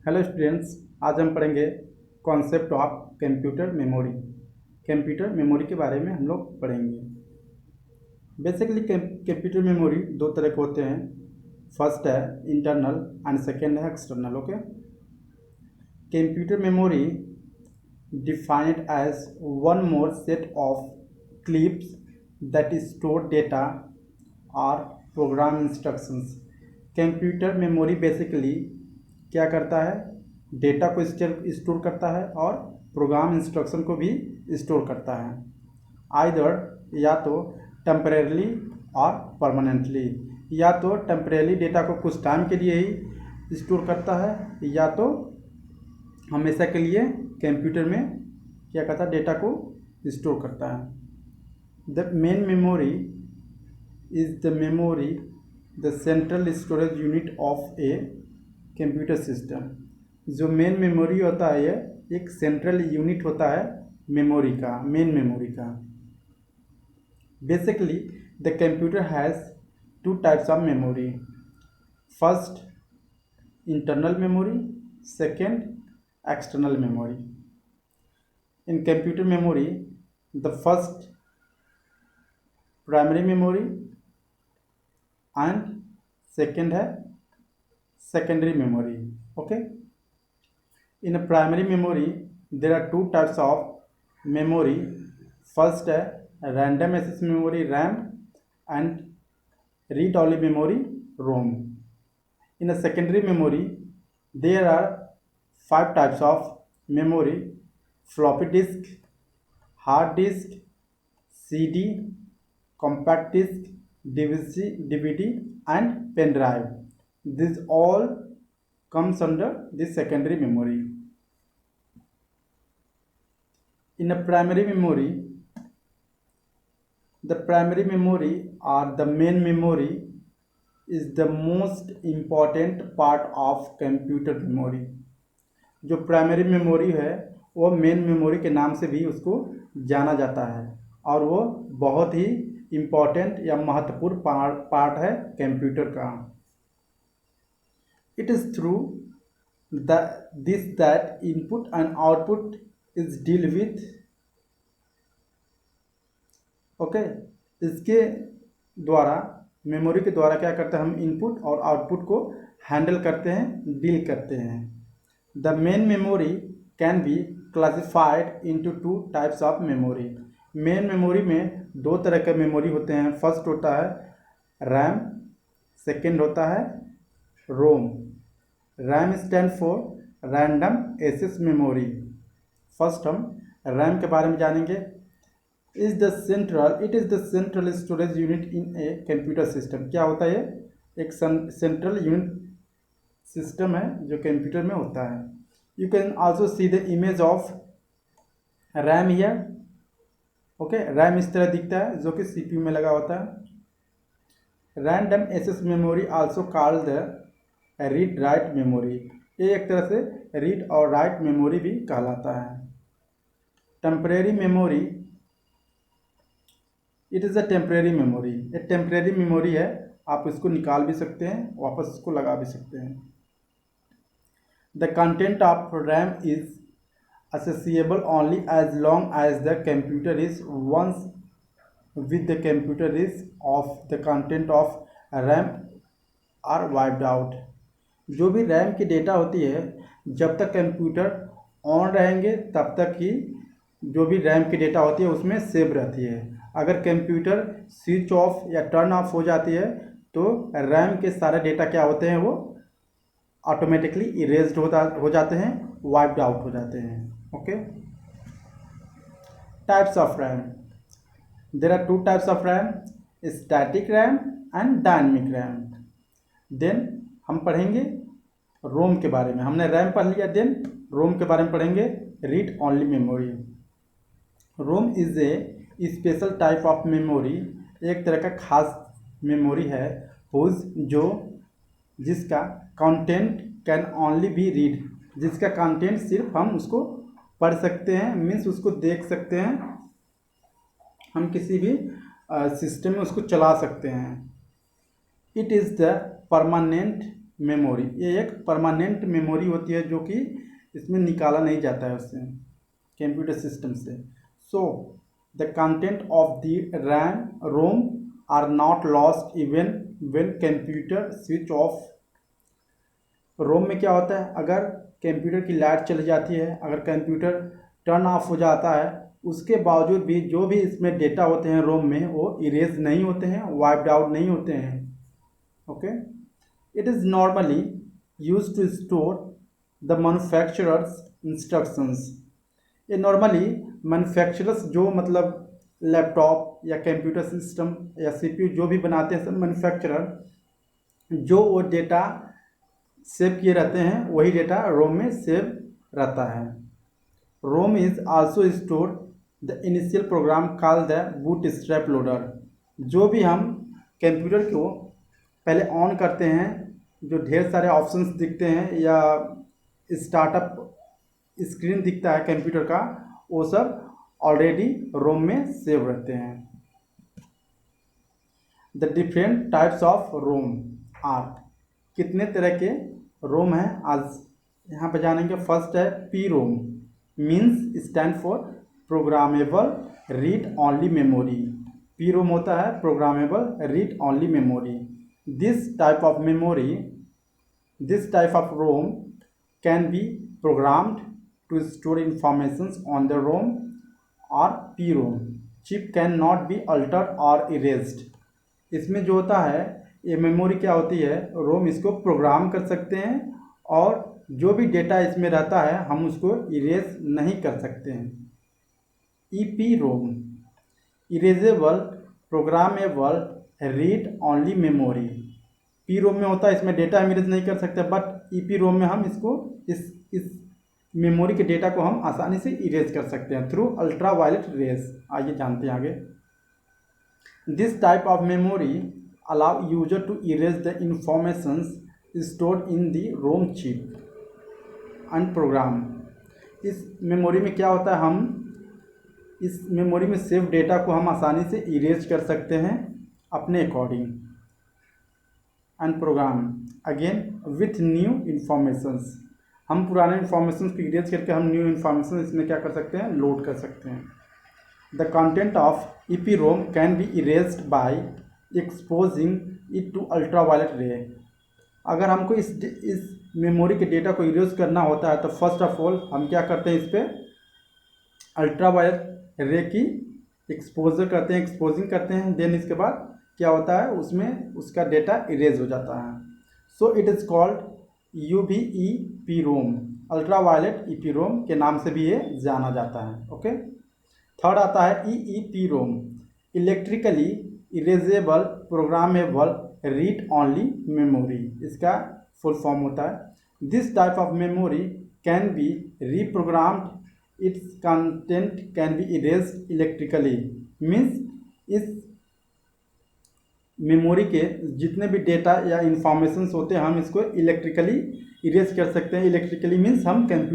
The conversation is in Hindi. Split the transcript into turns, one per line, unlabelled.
हेलो स्टूडेंट्स, आज हम पढ़ेंगे concept of computer memory. Computer memory के बारे में हम लोग पढ़ेंगे। बेसिकली कंप्यूटर मेमोरी दो तरह के होते हैं। फर्स्ट है इंटरनल एंड सेकेंड है external. Okay, computer memory defined as one more set of clips that store data or program instructions। Computer memory basically क्या करता है, डेटा को स्टोर करता है और प्रोग्राम इंस्ट्रक्शन को भी स्टोर करता है। आइदर या तो टेम्परेरली और परमानेंटली, या तो टेम्परेरली डेटा को कुछ टाइम के लिए ही स्टोर करता है या तो हमेशा के लिए कंप्यूटर में क्या करता है, डेटा को स्टोर करता है। The main memory is the memory, the central storage unit of A computer system. जो मेन मेमोरी होता है ये एक सेंट्रल यूनिट होता है मेमोरी का, मेन मेमोरी का। Basically the computer has to types of memory. First internal memory, second external memory। in computer memory, the first primary memory and second है secondary memory। okay, in a primary memory there are two types of memory। first है random access memory RAM and read only memory ROM। in a secondary memory there are five types of memory: floppy disk, hard disk, CD, compact disk, DVD and pen drive। This all comes under the secondary memory। in a primary memory, the primary memory or the main memory is the most important part of computer memory। जो प्राइमरी मेमोरी है वो मेन मेमोरी के नाम से भी उसको जाना जाता है और वो बहुत ही इम्पोर्टेंट या महत्वपूर्ण पार्ट है कंप्यूटर का। It is through this that input and output is deal with. Okay, इसके द्वारा, मेमोरी के द्वारा क्या करते हैं, हम इनपुट और आउटपुट को हैंडल करते हैं, डील करते हैं। The main memory can be classified into two types of memory। Main memory में दो तरह के मेमोरी होते हैं। फर्स्ट होता है रैम, सेकेंड होता है ROM. RAM stand for random access memory. First हम रैम के बारे में जानेंगे। It is the central storage unit in a computer system. क्या होता है, एक सेंट्रल यूनिट सिस्टम है जो कंप्यूटर में होता है। You can also see the image of RAM here. Okay, RAM इस तरह दिखता है जो कि सीपीयू में लगा होता है। Random access memory also called the read write memory. ये एक तरह से रीड और राइट मेमोरी भी कहलाता है। Temporary memory, it is a temporary memory. ये टेम्परेरी मेमोरी है, आप इसको निकाल भी सकते हैं, वापस इसको लगा भी सकते हैं। The content of RAM is accessible only as long as the computer is once with the computer is off, the content of RAM are wiped out। जो भी रैम की डेटा होती है, जब तक कंप्यूटर ऑन रहेंगे तब तक ही जो भी रैम की डेटा होती है उसमें सेव रहती है। अगर कंप्यूटर स्विच ऑफ या टर्न ऑफ हो जाती है तो रैम के सारे डेटा क्या होते हैं, वो ऑटोमेटिकली इरेज्ड हो जाते हैं, वाइप्ड आउट हो जाते हैं। Okay, types of RAM, there are two types of RAM, static RAM and dynamic RAM. Then हम पढ़ेंगे रोम के बारे में। हमने रैम पढ़ लिया, देन रोम के बारे में पढ़ेंगे, read only memory. ROM is a special type of memory, एक तरह का खास मेमोरी है जो जिसका content can only be read, जिसका कंटेंट सिर्फ हम उसको पढ़ सकते हैं, मीन्स उसको देख सकते हैं, हम किसी भी सिस्टम में उसको चला सकते हैं। It is the permanent memory, ये एक परमानेंट मेमोरी होती है जो कि इसमें निकाला नहीं जाता है उससे, कंप्यूटर सिस्टम से। So the content of the RAM ROM are not lost even when computer switch off. ROM में क्या होता है, अगर कंप्यूटर की लाइट चली जाती है, अगर कंप्यूटर टर्न ऑफ हो जाता है, उसके बावजूद भी जो भी इसमें डेटा होते हैं रोम में वो इरेज नहीं होते हैं, वाइप्ड आउट नहीं होते हैं। Okay, it is normally use to store the manufacturers instructions. ये नॉर्मली मैन्युफैक्चरर्स जो मतलब लैपटॉप या कंप्यूटर सिस्टम या सीपीयू जो भी बनाते हैं सब मैन्युफैक्चरर, जो वो डेटा सेव किए रहते हैं वही डेटा रोम में सेव रहता है। ROM is also store the initial program called the bootstrap loader. जो भी हम कंप्यूटर को पहले ऑन करते हैं, जो ढेर सारे ऑप्शंस दिखते हैं या स्टार्टअप स्क्रीन दिखता है कंप्यूटर का, वो सब ऑलरेडी रोम में सेव रहते हैं। The different types of ROM are, कितने तरह के रोम हैं आज यहाँ पे जानेंगे। फर्स्ट है P ROM, means stand for programmable read only memory. P ROM होता है programmable read only memory. This type of ROM can be programmed to store information on the ROM और P ROM. Chip can not be altered और इरेज्ड। इसमें जो होता है ये मेमोरी क्या होती है, रोम इसको प्रोग्राम कर सकते हैं और जो भी डेटा इसमें रहता है हम उसको इरेज नहीं कर सकते हैं। EP ROM, erasable programmable read only memory. P ROM में होता है इसमें डेटा हम इरेज नहीं कर सकते, बट ईपी रोम में हम इसको इस मेमोरी के डेटा को हम आसानी से इरेज कर सकते हैं थ्रू अल्ट्रा वायलेट रेज। आइए जानते हैं आगे। This type of memory allow user to erase the informations stored in the ROM chip and program। इस मेमोरी में क्या होता है, हम इस मेमोरी में सेव डेटा को हम आसानी से इरेज कर सकते हैं अपने according and program again with new informations. हम पुराने इन्फॉर्मेशन को इरेज करके हम न्यू इन्फॉर्मेशन इसमें क्या कर सकते हैं, लोड कर सकते हैं। The content of EPROM can be erased by exposing it to ultra violet ray. अगर हमको इस मेमोरी के डेटा को इरेज करना होता है तो फर्स्ट ऑफ ऑल हम क्या करते हैं, इस पर अल्ट्रा वायलेट रे की एक्सपोजिंग करते हैं। देन इसके बाद क्या होता है, उसमें उसका डेटा इरेज हो जाता है। So it is called UVEPROM, ultra violet EPROM के नाम से भी ये जाना जाता है। ओके, थर्ड आता है EEPROM, electrically erasable programmable read only memory. इसका फुल फॉर्म होता है this type of memory can be reprogrammed, its content can be erased electrically. Means इस मेमोरी के जितने भी डेटा या इंफॉर्मेशंस होते हैं हम इसको इलेक्ट्रिकली इरेज कर सकते हैं। इलेक्ट्रिकली मीन्स हम कंप्यूटर